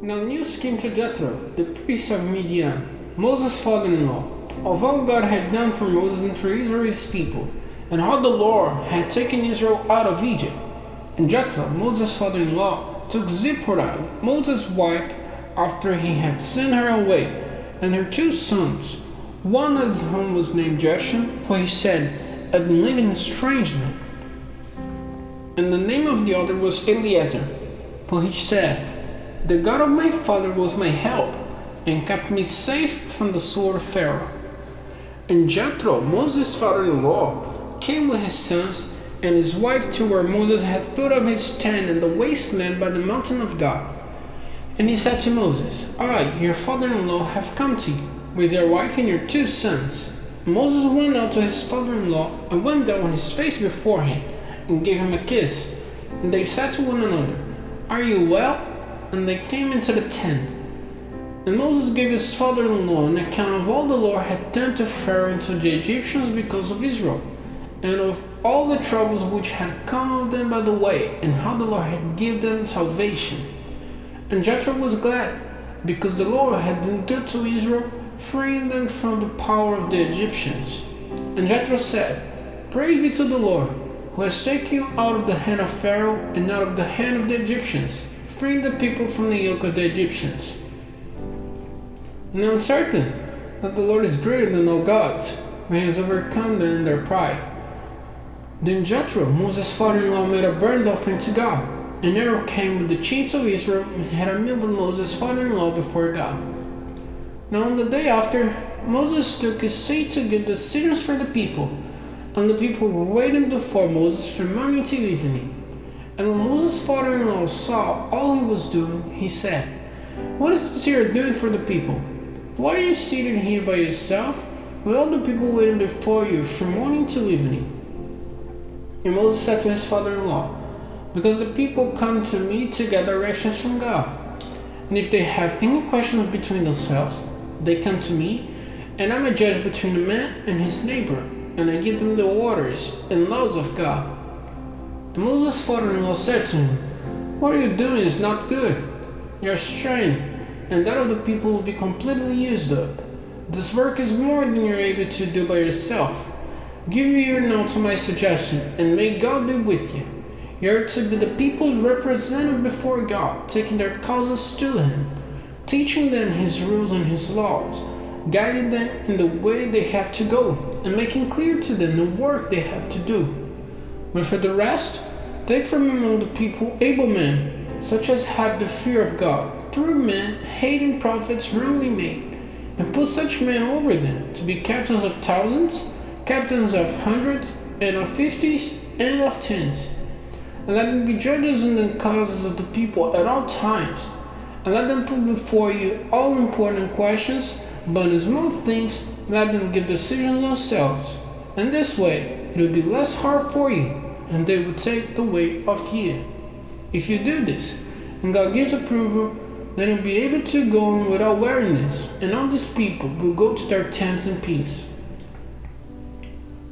Now news came to Jethro, the priest of Midian, Moses' father-in-law, of all God had done for Moses and for Israel's people, and how the Lord had taken Israel out of Egypt. And Jethro, Moses' father-in-law, took Zipporah, Moses' wife, after he had sent her away, and her 2 sons, one of whom was named Gershom, for he said, "I've been living in a strange land." And the name of the other was Eliezer, for he said, "The God of my father was my help, and kept me safe from the sword of Pharaoh." And Jethro, Moses' father-in-law, came with his sons and his wife to where Moses had put up his tent in the wasteland by the mountain of God. And he said to Moses, "I, your father-in-law, have come to you, with your wife and your 2 sons." And Moses went out to his father-in-law and went down on his face before him, and gave him a kiss. And they said to one another, "Are you well?" And they came into the tent. And Moses gave his father-in-law an account of all the Lord had done to Pharaoh and to the Egyptians because of Israel, and of all the troubles which had come on them by the way, and how the Lord had given them salvation. And Jethro was glad, because the Lord had been good to Israel, freeing them from the power of the Egyptians. And Jethro said, "Praise be to the Lord, who has taken you out of the hand of Pharaoh and out of the hand of the Egyptians, freeing the people from the yoke of the Egyptians. And I am certain that the Lord is greater than all gods, when he has overcome them in their pride." Then Jethro, Moses' father-in-law, made a burnt offering to God. And Aaron came with the chiefs of Israel and had a meal with Moses' father-in-law before God. Now on the day after, Moses took his seat to give decisions for the people, and the people were waiting before Moses from morning till evening. And when Moses' father-in-law saw all he was doing, he said, "What is this you are doing for the people? Why are you seated here by yourself, with all the people waiting before you from morning till evening?" And Moses said to his father-in-law, "Because the people come to me to get directions from God. And if they have any questions between themselves, they come to me, and I'm a judge between a man and his neighbor, and I give them the orders and laws of God." And Moses' father-in-law said to him, "What you are doing is not good. Your strength and that of the people will be completely used up. This work is more than you're able to do by yourself. Give ear now to my suggestion, and may God be with you. You are to be the people's representative before God, taking their causes to him, teaching them his rules and his laws, guiding them in the way they have to go, and making clear to them the work they have to do. But for the rest, take from among the people able men, such as have the fear of God, true men, hating prophets wrongly made, and put such men over them to be captains of thousands, captains of hundreds, and of 50s, and of 10s. And let them be judges in the causes of the people at all times, and let them put before you all important questions, but in small things let them give decisions themselves. And this way it will be less hard for you, and they will take the weight off you. If you do this, and God gives approval, then you'll be able to go on without weariness, and all these people will go to their tents in peace."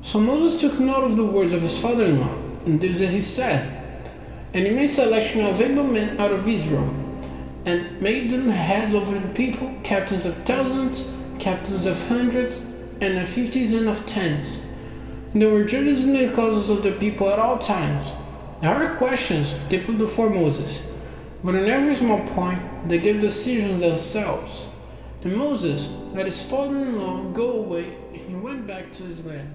So Moses took note of the words of his father-in-law, and did as he said. And he made selection of able men out of Israel, and made them heads over the people, captains of thousands, captains of hundreds, and of 50s and of 10s. And they were judges in the causes of the people at all times. The hard questions they put before Moses, but in every small point they gave decisions themselves. And Moses let his father-in-law go away, and he went back to his land.